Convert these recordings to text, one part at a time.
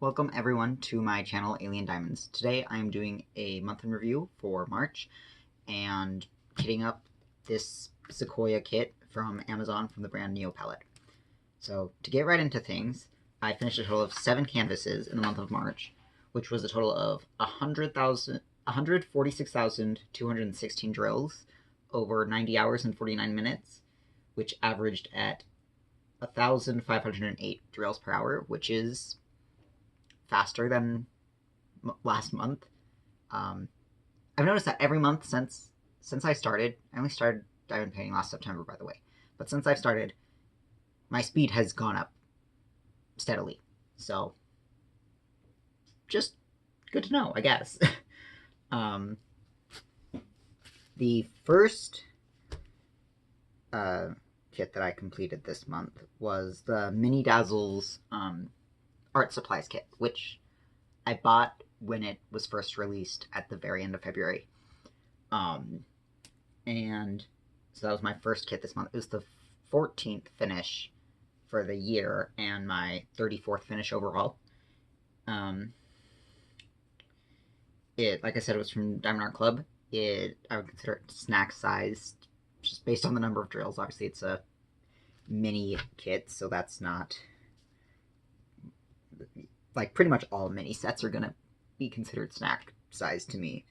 Welcome everyone to my channel Alien Diamonds. Today I am doing a month in review for March and kitting up this Sequoia kit from Amazon from the brand Neopalette. So to get right into things, I finished a total of 7 canvases in the month of March, which was a total of 146,216 drills over 90 hours and 49 minutes, which averaged at 1,508 drills per hour, which is faster than last month. Um, I've noticed that every month since I started, I only started diamond painting last September, by the way, but since I've started, my speed has gone up steadily. So, just good to know, I guess. um, the first kit that I completed this month was the Mini Dazzles art supplies kit, which I bought when it was first released at the very end of February. And so that was my first kit this month. It was the 14th finish for the year and my 34th finish overall. It, like I said, it was from Diamond Art Club. I would consider it snack sized, just based on the number of drills. Obviously, it's a mini kit, so that's not like pretty much all mini sets are gonna be considered snack size to me.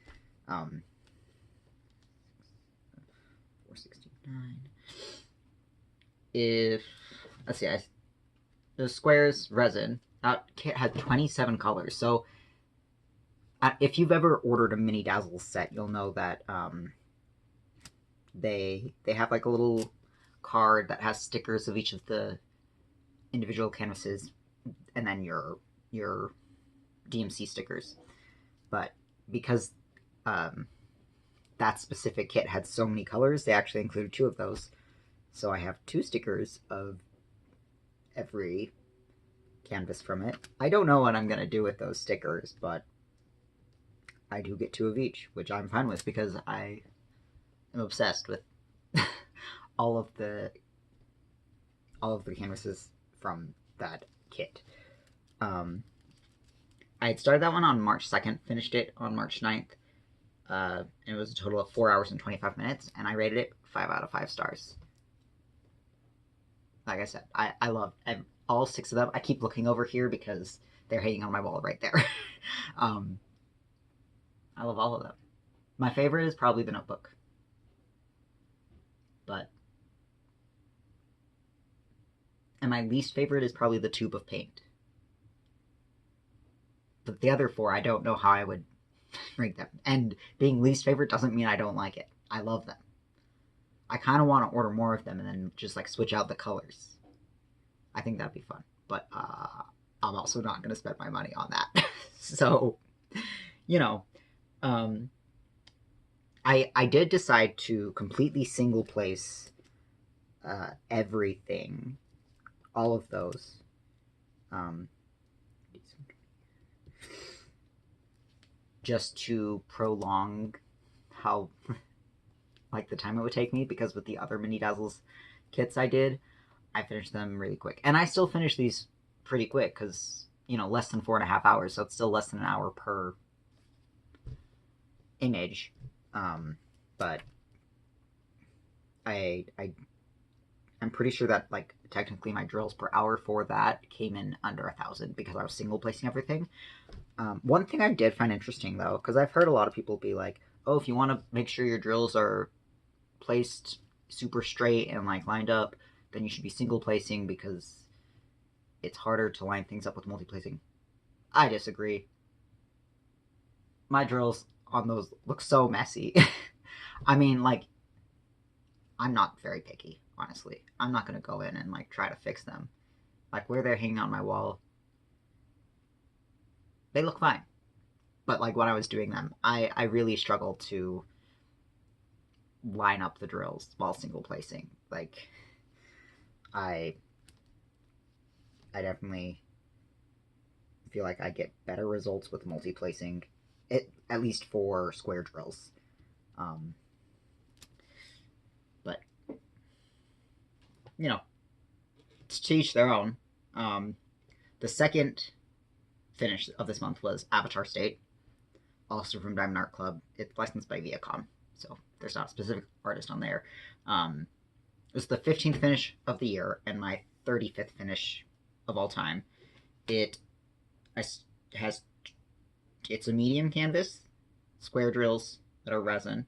469. If let's see, the squares resin, that kit had 27 colors. So if you've ever ordered a Mini Dazzle set, you'll know that they have like a little card that has stickers of each of the individual canvases, and then your DMC stickers. But because that specific kit had so many colors, they actually included 2 of those. So I have 2 stickers of every canvas from it. I don't know what I'm going to do with those stickers, but I do get 2 of each, which I'm fine with because I am obsessed with all of the canvases from that kit. I had started that one on March 2nd, finished it on March 9th. It was a total of 4 hours and 25 minutes, and I rated it 5 out of 5 stars. Like I said, I love all 6 of them. I keep looking over here because they're hanging on my wall right there. I love all of them. My favorite is probably the notebook. And my least favorite is probably the tube of paint. But the other 4, I don't know how I would rank them. And being least favorite doesn't mean I don't like it. I love them. I kind of want to order more of them and then just like switch out the colors. I think that'd be fun. But I'm also not going to spend my money on that. So, you know, I did decide to completely single place everything, all of those. Just to prolong how like the time it would take me, because with the other Mini Dazzles kits I did, I finished them really quick. And I still finish these pretty quick because, you know, less than 4.5 hours, so it's still less than an hour per image. But I'm pretty sure that like technically my drills per hour for that came in under 1,000 because I was single placing everything. One thing I did find interesting though, because I've heard a lot of people be like, oh, if you want to make sure your drills are placed super straight and like lined up, then you should be single placing because it's harder to line things up with multi-placing. I disagree. My drills on those look so messy. I mean, like, I'm not very picky, honestly. I'm not going to go in and like try to fix them. Like where they're hanging on my wall, they look fine. But like when I was doing them, I really struggled to line up the drills while single placing. Like I definitely feel like I get better results with multi-placing, at least for square drills. But you know, to each their own. The second finish of this month was Avatar State, also from Diamond Art Club. It's licensed by Viacom, so there's not a specific artist on there. It was the 15th finish of the year and my 35th finish of all time. It has it's a medium canvas, square drills that are resin,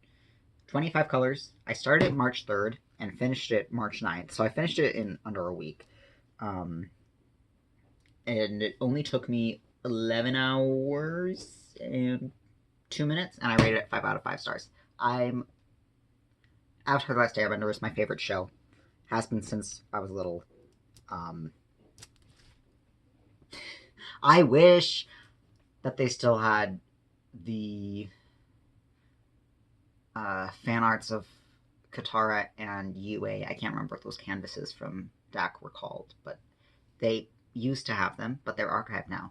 25 colors. I started March 3rd and finished it March 9th, so I finished it in under a week. And it only took me 11 hours and 2 minutes, and I rated it 5 out of 5 stars. Avatar The Last Airbender is my favorite show. Has been since I was little. I wish that they still had the fan arts of Katara and Yue. I can't remember what those canvases from DAC were called, but they used to have them, but they're archived now.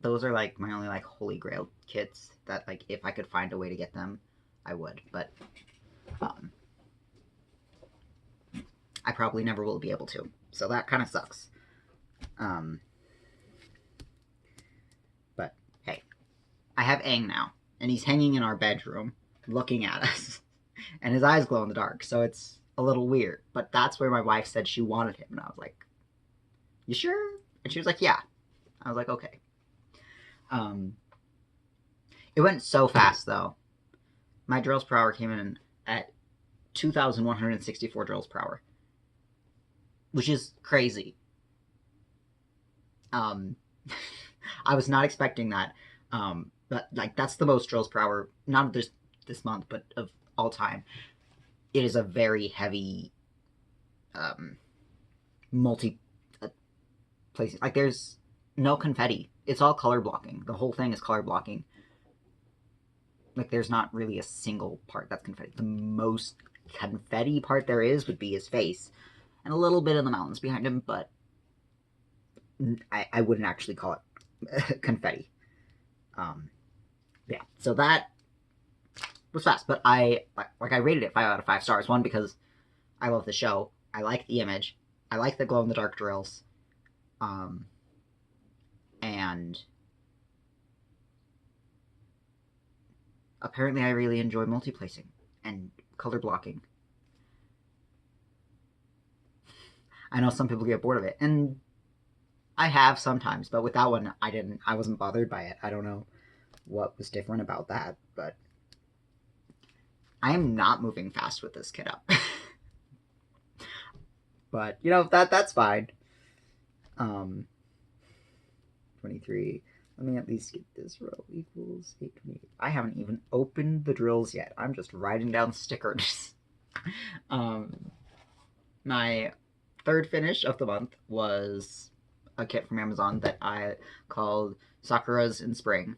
Those are like my only like holy grail kits that like if I could find a way to get them, I would. But I probably never will be able to. So that kind of sucks. But hey, I have Aang now, and he's hanging in our bedroom looking at us, and his eyes glow in the dark, so it's a little weird. But that's where my wife said she wanted him, and I was like, you sure? And she was like, yeah. I was like, okay. It went so fast, though. My drills per hour came in at 2,164 drills per hour, which is crazy. I was not expecting that. But like that's the most drills per hour, not this month, but of all time. It is a very heavy, multi placing. Like there's no confetti. It's all color blocking. The whole thing is color blocking. Like there's not really a single part that's confetti. The most confetti part there is would be his face, and a little bit in the mountains behind him, but I wouldn't actually call it confetti. Yeah, so that was fast, but I rated it 5 out of 5 stars. One, because I love the show, I like the image, I like the glow in the dark drills, and apparently I really enjoy multi-placing and color blocking. I know some people get bored of it, and I have sometimes, but with that one, I wasn't bothered by it. I don't know what was different about that, but I am not moving fast with this kit up. But, you know, that's fine. 23. Let me at least get this row equals 828. I haven't even opened the drills yet. I'm just writing down stickers. My third finish of the month was a kit from Amazon that I called Sakura's in Spring.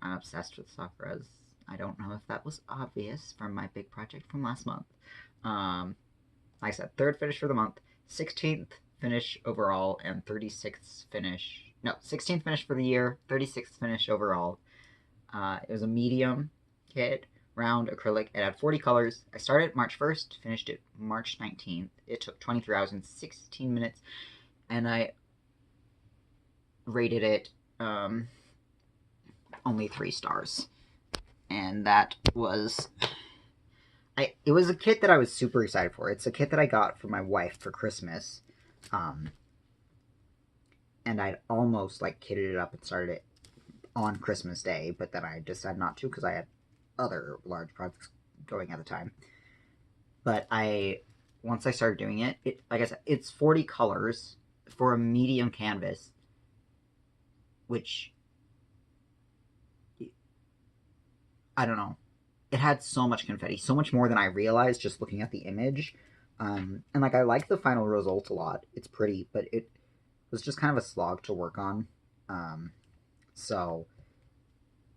I'm obsessed with Sakuras. I don't know if that was obvious from my big project from last month. Like I said, third finish for the month, 16th finish overall, and 36th finish. No, 16th finish for the year, 36th finish overall. It was a medium kit, round acrylic. It had 40 colors. I started March 1st, finished it March 19th. It took 23 hours and 16 minutes, and I rated it only 3 stars. And that was... it was a kit that I was super excited for. It's a kit that I got for my wife for Christmas. And I'd almost like kitted it up and started it on Christmas Day, but then I decided not to because I had other large projects going at the time. But once I started doing it, like I said, it's 40 colors for a medium canvas, which I don't know. It had so much confetti, so much more than I realized just looking at the image. And like I like the final result a lot. It's pretty, but it was just kind of a slog to work on. So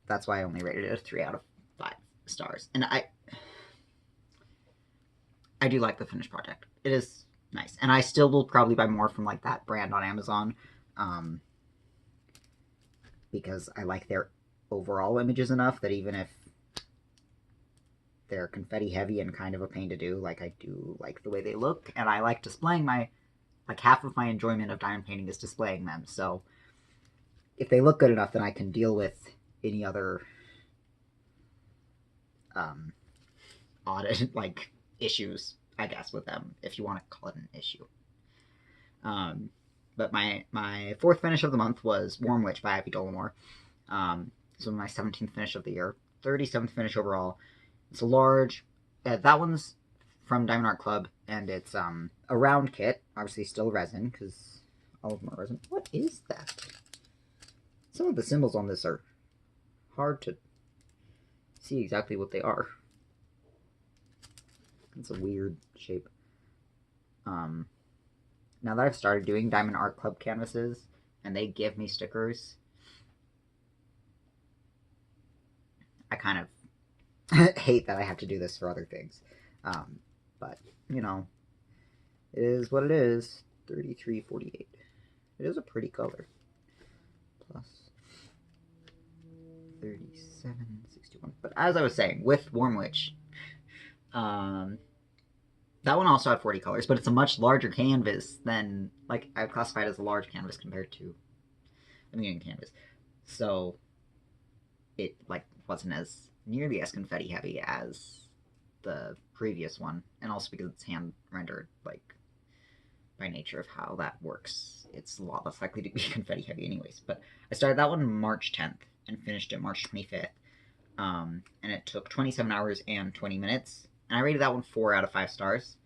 that's why I only rated it a 3 out of 5 stars. And I do like the finished project. It is nice. And I still will probably buy more from like that brand on Amazon. Because I like their overall images enough that even if they're confetti heavy and kind of a pain to do, like I do like the way they look, and I like displaying half of my enjoyment of diamond painting is displaying them, so if they look good enough, then I can deal with any other audit like issues, I guess, with them, if you want to call it an issue. But my fourth finish of the month was Warm Witch by Ivy Dollamore. So my 17th finish of the year, 37th finish overall. It's a large. That one's from Diamond Art Club, and it's a round kit. Obviously, still resin because all of them are resin. What is that? Some of the symbols on this are hard to see exactly what they are. It's a weird shape. Now that I've started doing Diamond Art Club canvases, and they give me stickers, I kind of hate that I have to do this for other things. But, you know, it is what it is. 3348. It is a pretty color. Plus 3761. But as I was saying, with Warm Witch, that one also had 40 colors, but it's a much larger canvas than, like, I classify it as a large canvas compared to a medium canvas. So it, like, wasn't as nearly as confetti heavy as the previous one, and also because it's hand rendered, like, by nature of how that works, it's a lot less likely to be confetti heavy anyways. But I started that one March 10th and finished it March 25th, and it took 27 hours and 20 minutes, and I rated that one 4 out of 5 stars.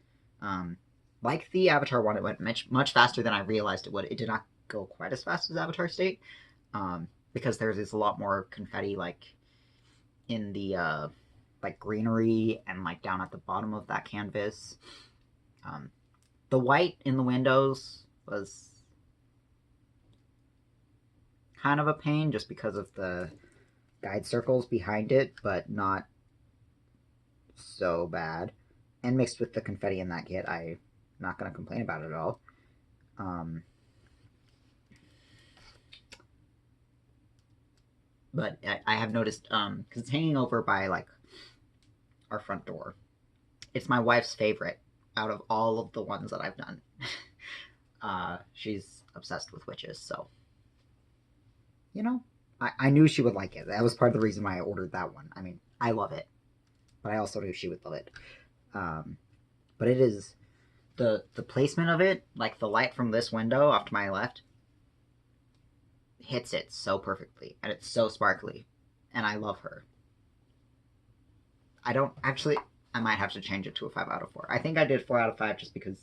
Like the Avatar one, it went much faster than I realized it would. It did not go quite as fast as Avatar State, because there is a lot more confetti, like, in the like greenery and like down at the bottom of that canvas. The white in the windows was kind of a pain just because of the guide circles behind it, but not so bad. And mixed with the confetti in that kit, I'm not going to complain about it at all. But I have noticed, because it's hanging over by, like, our front door. It's my wife's favorite out of all of the ones that I've done. She's obsessed with witches, so, you know, I knew she would like it. That was part of the reason why I ordered that one. I mean, I love it, but I also knew she would love it. But it is, the placement of it, like the light from this window off to my left, hits it so perfectly, and it's so sparkly, and I love her. I don't actually. I might have to change it to a 5 out of 4. I think I did 4 out of 5 just because.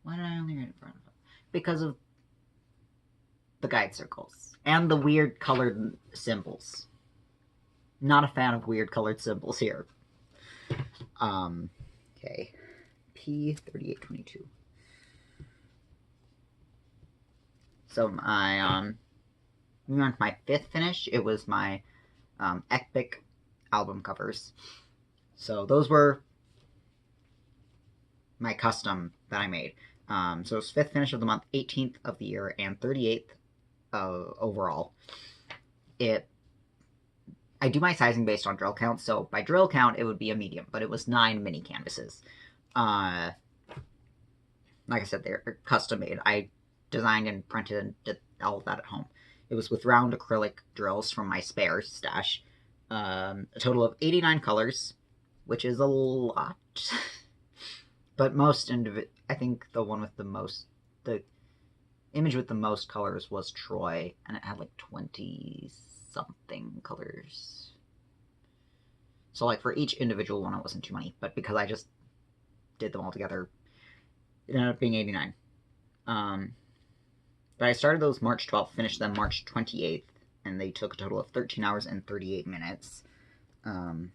Why did I only rate it 4 out of 5? Because of the guide circles and the weird colored symbols. Not a fan of weird colored symbols here. Okay. P3822. So my moving on to my 5th finish, it was my epic album covers. So those were my custom that I made. So it was 5th finish of the month, 18th of the year, and 38th overall. I do my sizing based on drill count, so by drill count it would be a medium, but it was 9 mini canvases. Like I said, they're custom made. I designed and printed and did all of that at home. It was with round acrylic drills from my spare stash. A total of 89 colors, which is a lot. But most I think the one with the most, the image with the most colors was Troy, and it had like 20 something colors. So like for each individual one, it wasn't too many, but because I just did them all together, it ended up being 89. But I started those March 12th, finished them March 28th, and they took a total of 13 hours and 38 minutes. J3823.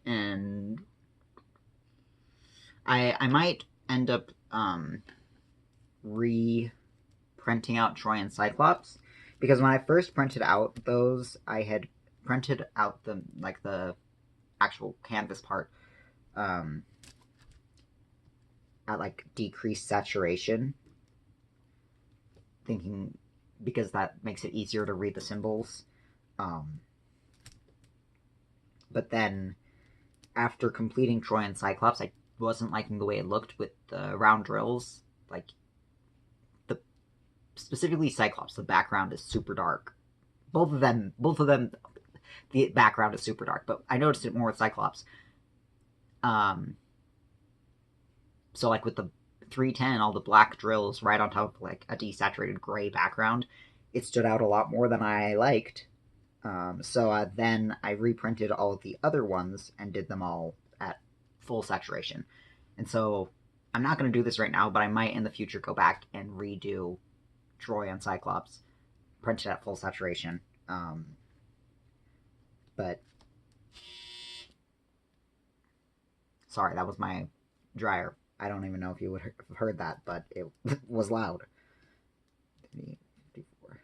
And I might end up reprinting out Troy and Cyclops, because when I first printed out those, I had printed out the actual canvas part at like decreased saturation, thinking, because that makes it easier to read the symbols. But then after completing Troy and Cyclops, I wasn't liking the way it looked with the round drills. Like, the specifically Cyclops, the background is super dark. Both of them, the background is super dark. But I noticed it more with Cyclops. So like with the 310, all the black drills right on top of like a desaturated gray background, it stood out a lot more than I liked. So then I reprinted all of the other ones and did them all at full saturation. And so I'm not going to do this right now, but I might in the future go back and redo Troy and Cyclops, printed at full saturation. But sorry, that was my dryer. I don't even know if you would have heard that, but it was loud. 54.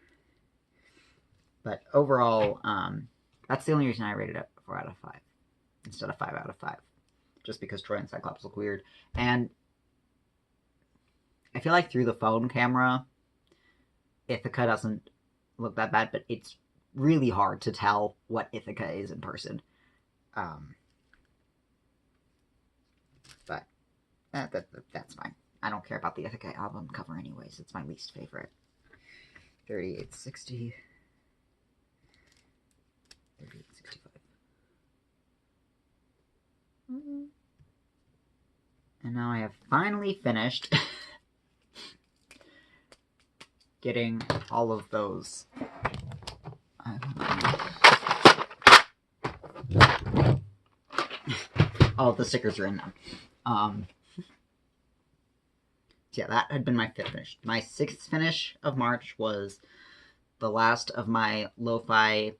But overall, that's the only reason I rated it 4 out of 5 instead of 5 out of 5. Just because Troy and Cyclops look weird. And I feel like through the phone camera, Ithaca doesn't look that bad, but it's really hard to tell what Ithaca is in person. But that's fine. I don't care about the Ithaca album cover anyways. It's my least favorite. 3860. 3865. And now I have finally finished getting all of those. All of the stickers are in them. Yeah, that had been my 5th finish. My 6th finish of March was the last of my lo-fi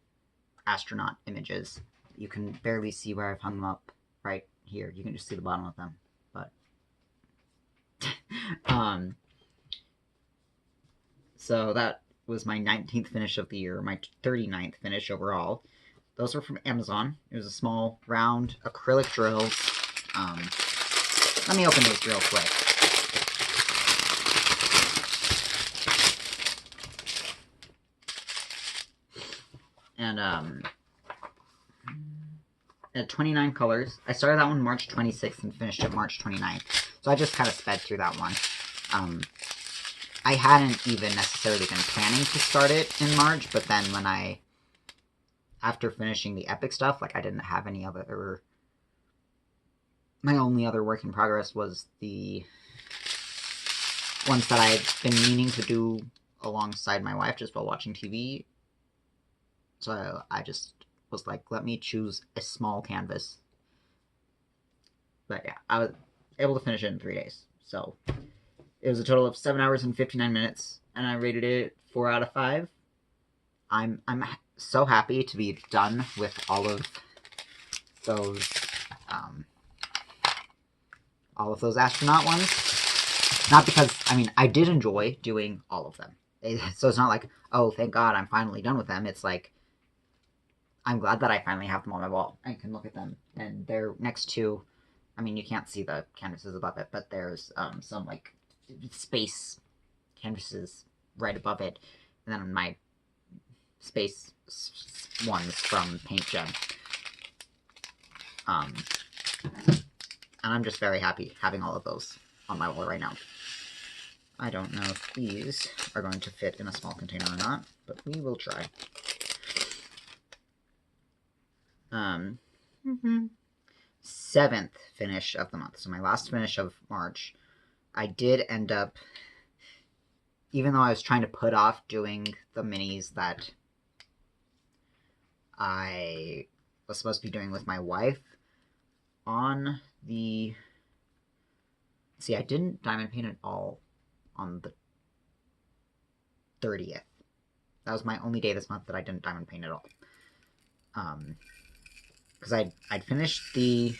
astronaut images. You can barely see where I've hung them up right here. You can just see the bottom of them. But so that was my 19th finish of the year, my 39th finish overall. Those were from Amazon. It was a small, round acrylic drill. Let me open these real quick. And it had 29 colors. I started that one March 26th and finished it March 29th. So I just kind of sped through that one. I hadn't even necessarily been planning to start it in March, but then when after finishing the epic stuff, like I didn't have any other, my only other work in progress was the ones that I'd been meaning to do alongside my wife just while watching TV. So I just was like, let me choose a small canvas. But yeah, I was able to finish it in 3 days. So it was a total of 7 hours and 59 minutes, and I rated it 4 out of 5. I'm so happy to be done with all of those astronaut ones. Not because, I mean, I did enjoy doing all of them. So it's not like, oh, thank God I'm finally done with them. It's like, I'm glad that I finally have them on my wall. I can look at them. And they're next to, I mean, you can't see the canvases above it, but there's some, like, space canvases right above it. And then my space ones from Paint Gem. And I'm just very happy having all of those on my wall right now. I don't know if these are going to fit in a small container or not, but we will try. 7th finish of the month. So my last finish of March, I did end up, even though I was trying to put off doing the minis that I was supposed to be doing with my wife on the... See, I didn't diamond paint it all on the 30th. That was my only day this month that I didn't diamond paint at all. Because I'd finished the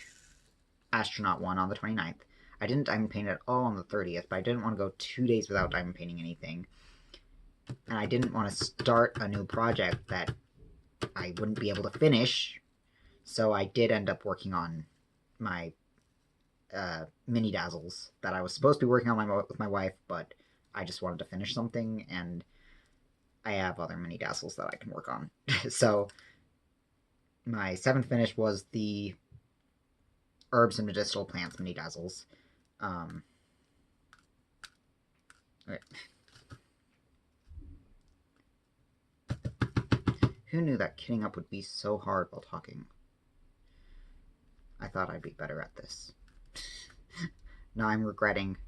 astronaut one on the 29th. I didn't diamond paint it all on the 30th, but I didn't want to go 2 days without diamond painting anything. And I didn't want to start a new project that I wouldn't be able to finish. So I did end up working on my mini dazzles that I was supposed to be working on with my wife, but I just wanted to finish something, and I have other mini dazzles that I can work on. So my 7th finish was the Herbs and Medicinal Plants Mini Dazzles. Okay. Who knew that kitting up would be so hard while talking? I thought I'd be better at this. Now I'm regretting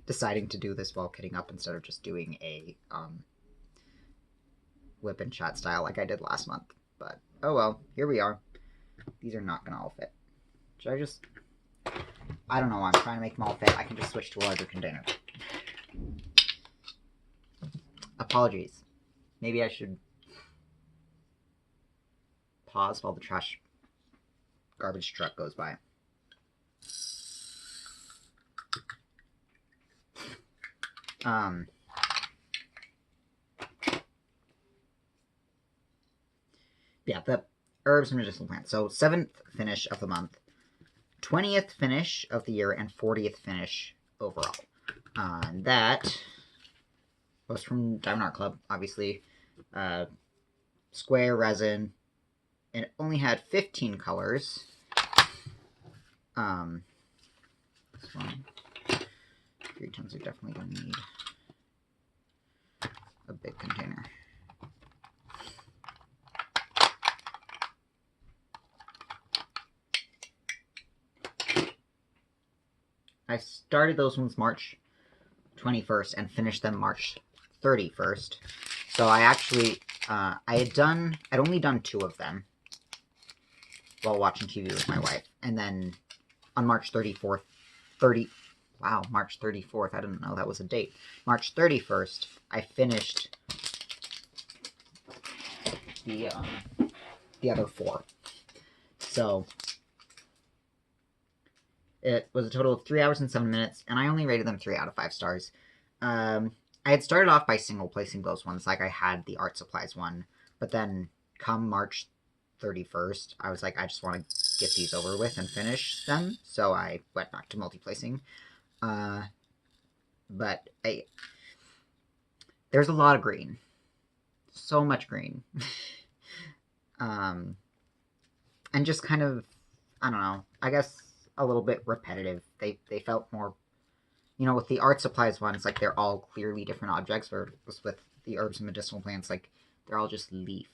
deciding to do this while kitting up instead of just doing a whip and chat style like I did last month. But oh well, here we are. These are not gonna all fit. Should I just... I don't know why I'm trying to make them all fit. I can just switch to a larger container. Apologies. Maybe I should pause while the garbage truck goes by. Yeah, the Herbs and Medicinal Plants. So 7th finish of the month, 20th finish of the year, and 40th finish overall. That was from Diamond Art Club, obviously. Square resin, and it only had 15 colors. This one, 3 tons are definitely going to need a big container. I started those ones March 21st and finished them March 31st. So I actually, I'd only done 2 of them while watching TV with my wife. And then on March 34th, March 34th, I didn't know that was a date. March 31st, I finished the other 4. So it was a total of 3 hours and 7 minutes, and I only rated them 3 out of 5 stars. I had started off by single placing those ones, like I had the art supplies one, but then come March 31st, I was like, I just want to get these over with and finish them, so I went back to multi-placing. But there's a lot of green. So much green. And just kind of, I don't know, I guess a little bit repetitive. They felt more, with the art supplies ones, like they're all clearly different objects, whereas with the Herbs and Medicinal Plants, like they're all just leaves.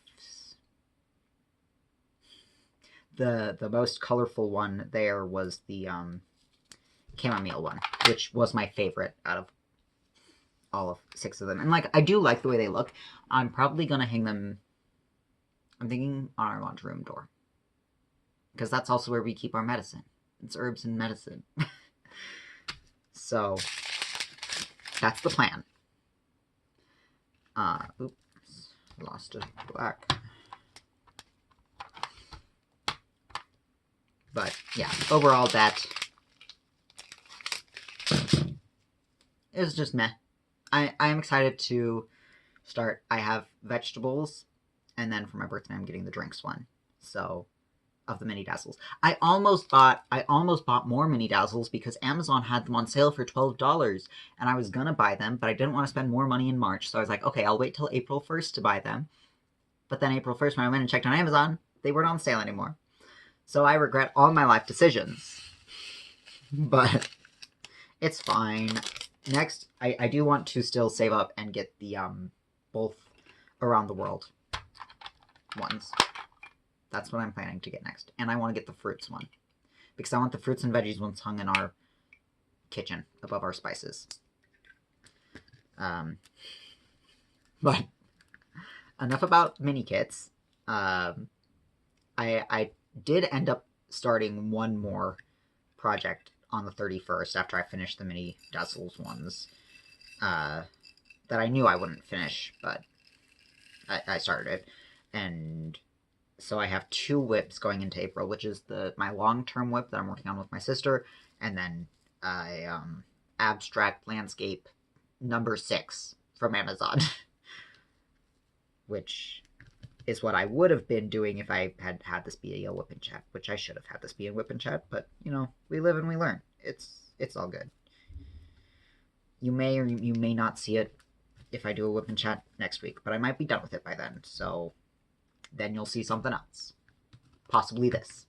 The most colorful one there was the chamomile one, which was my favorite out of all of 6 of them. And like, I do like the way they look. I'm probably gonna hang them, I'm thinking, on our laundry room door, because that's also where we keep our medicine. It's herbs and medicine. So that's the plan. Oops, lost a black. But yeah, overall that is just meh. I am excited to start. I have vegetables, and then for my birthday I'm getting the drinks one. So, of the mini dazzles. I almost bought more mini dazzles because Amazon had them on sale for $12, and I was gonna buy them, but I didn't want to spend more money in March, so I was like, okay, I'll wait till April 1st to buy them. But then April 1st, when I went and checked on Amazon, they weren't on sale anymore. So I regret all my life decisions. But it's fine. Next, I do want to still save up and get the both around the world ones. That's what I'm planning to get next. And I want to get the fruits one, because I want the fruits and veggies ones hung in our kitchen above our spices. But enough about mini kits. I did end up starting one more project on the 31st after I finished the mini dazzles ones that I knew I wouldn't finish, but I started it. And so I have 2 whips going into April, which is my long-term whip that I'm working on with my sister, and then abstract landscape number 6 from Amazon, which is what I would have been doing if I had this be a whip and chat, which I should have had this be a whip and chat, but, we live and we learn. It's all good. You may or you may not see it if I do a whip and chat next week, but I might be done with it by then, so then you'll see something else. possibly this.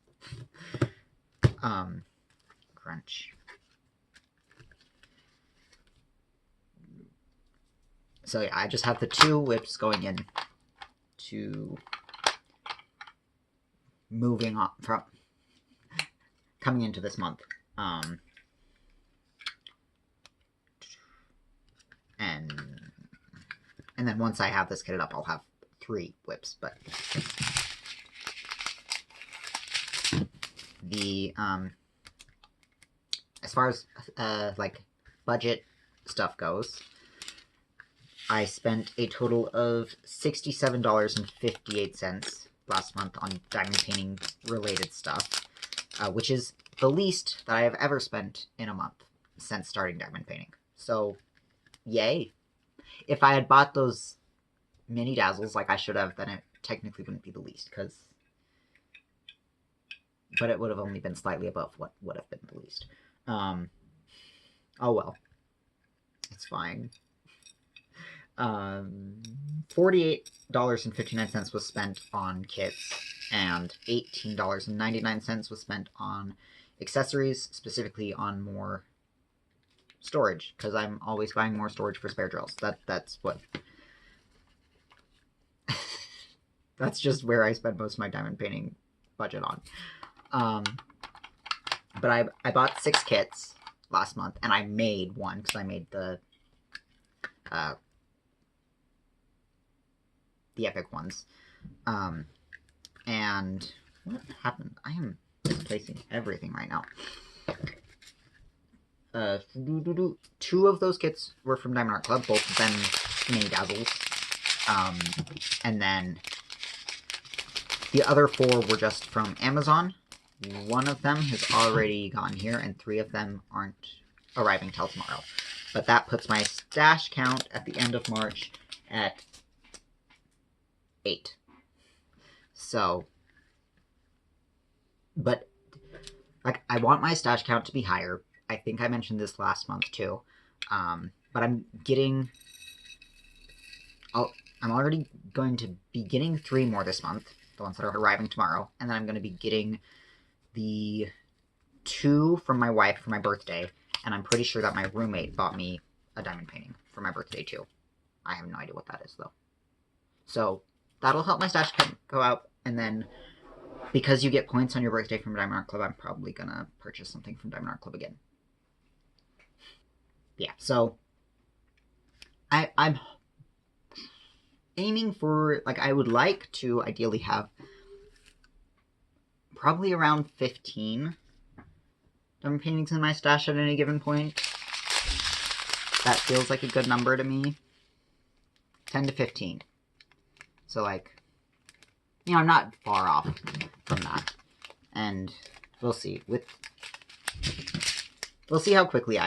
Crunch. So yeah, I just have the 2 whips going in to moving on from coming into this month. And then once I have this kitted up, I'll have 3 whips. But the as far as like budget stuff goes, I spent a total of $67.58 last month on diamond painting related stuff, which is the least that I have ever spent in a month since starting diamond painting. So, yay. If I had bought those mini dazzles like I should have, then it technically wouldn't be the least, but it would have only been slightly above what would have been the least. Oh well. It's fine. $48.59 was spent on kits, and $18.99 was spent on accessories, specifically on more storage, because I'm always buying more storage for spare drills. That's what... that's just where I spend most of my diamond painting budget on. But I bought 6 kits last month, and I made one, because I made the epic ones. And what happened? I am misplacing everything right now. 2 of those kits were from Diamond Art Club, both of them mini dazzles. And then the other 4 were just from Amazon. 1 of them has already gone here, and 3 of them aren't arriving till tomorrow. But that puts my stash count at the end of March at 8. So, but like, I want my stash count to be higher. I think I mentioned this last month too. But I'm already going to be getting 3 more this month, the ones that are arriving tomorrow, and then I'm going to be getting the 2 from my wife for my birthday, and I'm pretty sure that my roommate bought me a diamond painting for my birthday too. I have no idea what that is though. So that'll help my stash go out, and then because you get points on your birthday from Diamond Art Club, I'm probably gonna purchase something from Diamond Art Club again. Yeah, so I'm aiming for, like, I would like to ideally have probably around 15 diamond paintings in my stash at any given point. That feels like a good number to me. 10 to 15. So, like, you know, I'm not far off from that. And we'll see. We'll see how quickly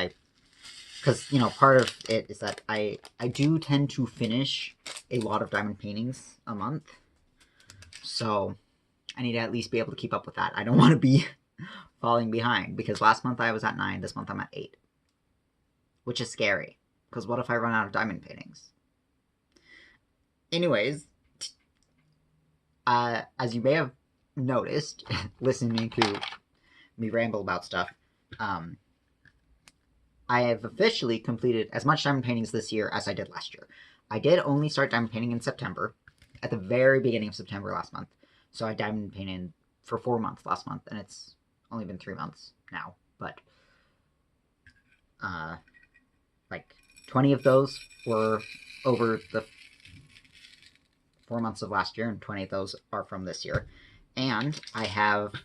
because, you know, part of it is that I do tend to finish a lot of diamond paintings a month. So I need to at least be able to keep up with that. I don't want to be falling behind, because last month I was at 9, this month I'm at 8. Which is scary, because what if I run out of diamond paintings? Anyways, as you may have noticed, listening to me ramble about stuff, I have officially completed as much diamond paintings this year as I did last year. I did only start diamond painting in September, at the very beginning of September last month. So I diamond painted for 4 months last month, and it's only been 3 months now. But, like, 20 of those were over the 4 months of last year, and 20 of those are from this year. And I have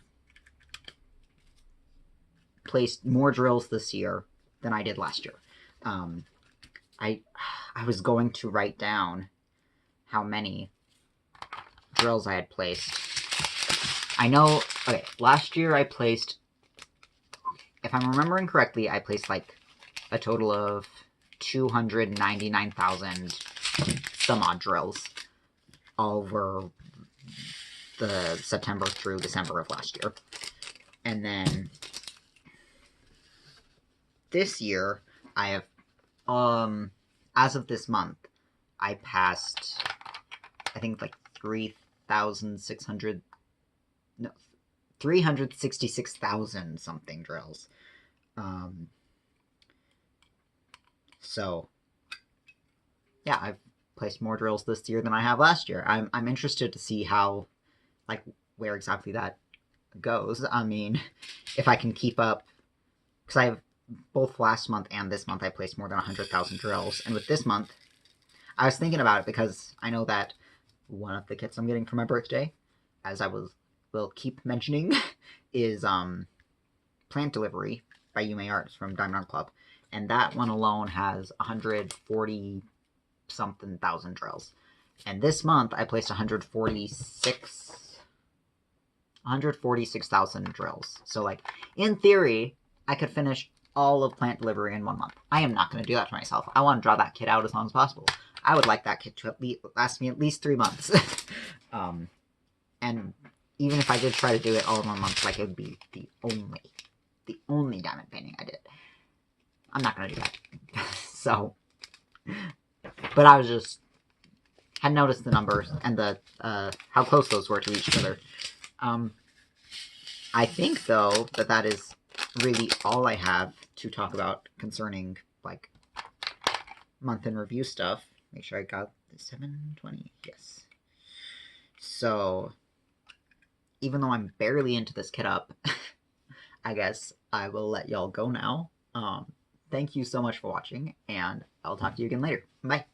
placed more drills this year than I did last year. I was going to write down how many drills I had placed. I know, okay, last year I placed, if I'm remembering correctly, I placed like a total of 299,000 some odd drills over the September through December of last year. And then this year, I have, as of this month, I passed, I think, like 3,600 no, 366,000 something drills. So yeah, I've placed more drills this year than I have last year. I'm interested to see how, like, where exactly that goes. I mean, if I can keep up, because I have both last month and this month I placed more than 100,000 drills, and with this month, I was thinking about it because I know that one of the kits I'm getting for my birthday, as I will keep mentioning, is Plant Delivery by Yume Arts from Diamond Art Club, and that one alone has 140 something thousand drills. And this month I placed 146,000 drills. So, like, in theory, I could finish all of Plant Delivery in 1 month. I am not going to do that to myself. I want to draw that kit out as long as possible. I would like that kit to last me at least 3 months. And even if I did try to do it all in 1 month, like, it would be the only diamond painting I did. I'm not going to do that. So, but I was just, had noticed the numbers and the how close those were to each other. I think, though, that is really all I have to talk about concerning, like, month in review stuff. Make sure I got the 720. Yes. So, even though I'm barely into this kit up, I guess I will let y'all go now. Thank you so much for watching, and I'll talk to you again later. Bye.